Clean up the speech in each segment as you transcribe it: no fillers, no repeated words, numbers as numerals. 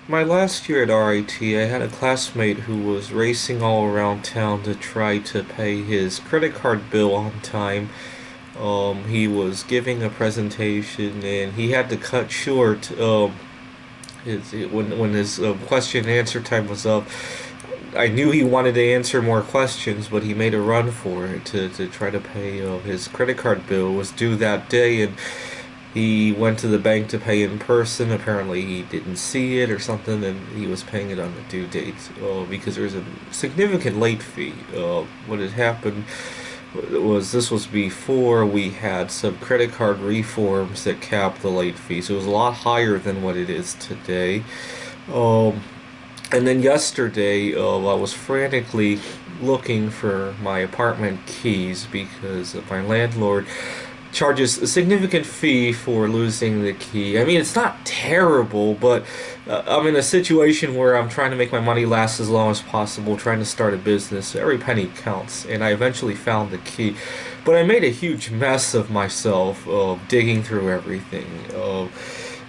My last year at RIT, I had a classmate who was racing all around town to try to pay his credit card bill on time. He was giving a presentation and he had to cut short when his question and answer time was up. I knew he wanted to answer more questions, but he made a run for it to try to pay his credit card bill. It was due that day, and he went to the bank to pay in person. Apparently, he didn't see it or something, and he was paying it on the due date because there was a significant late fee. What had happened was this was before we had some credit card reforms that capped the late fee, so it was a lot higher than what it is today. Um, and then yesterday, I was frantically looking for my apartment keys because my landlord charges a significant fee for losing the key. I mean, it's not terrible, but I'm in a situation where I'm trying to make my money last as long as possible, trying to start a business. Every penny counts, and I eventually found the key. But I made a huge mess of myself digging through everything.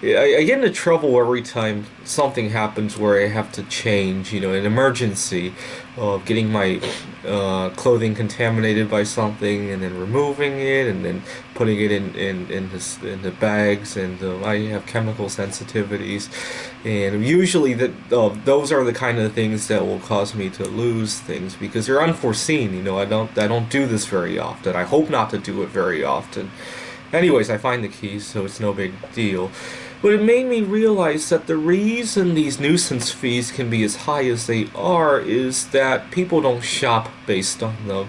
I get into trouble every time something happens where I have to change, an emergency of getting my clothing contaminated by something and then removing it and then putting it in the bags, and I have chemical sensitivities, and usually those are the kind of things that will cause me to lose things because they're unforeseen. I don't do this very often. I hope not to do it very often. Anyways, I find the keys, so it's no big deal. But it made me realize that the reason these nuisance fees can be as high as they are is that people don't shop based on them.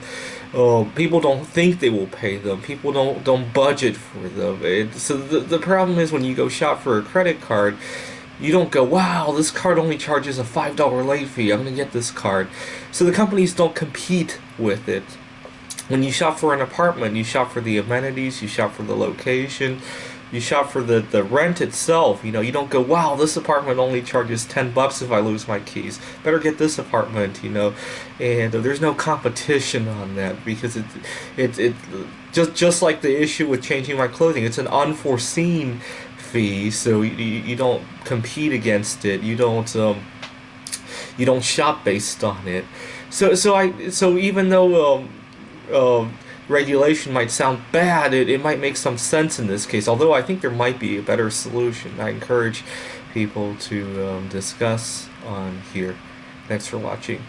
People don't think they will pay them. People don't budget for them. So the problem is when you go shop for a credit card, you don't go, wow, this card only charges a $5 late fee. I'm going to get this card. So the companies don't compete with it. When you shop for an apartment, you shop for the amenities, you shop for the location, you shop for the rent itself. You don't go, wow, this apartment only charges $10 if I lose my keys. Better get this apartment. And there's no competition on that because it just like the issue with changing my clothing. It's an unforeseen fee, so you don't compete against it. You don't shop based on it. So even though regulation might sound bad, it might make some sense in this case. Although I think there might be a better solution. I encourage people to discuss on here. Thanks for watching.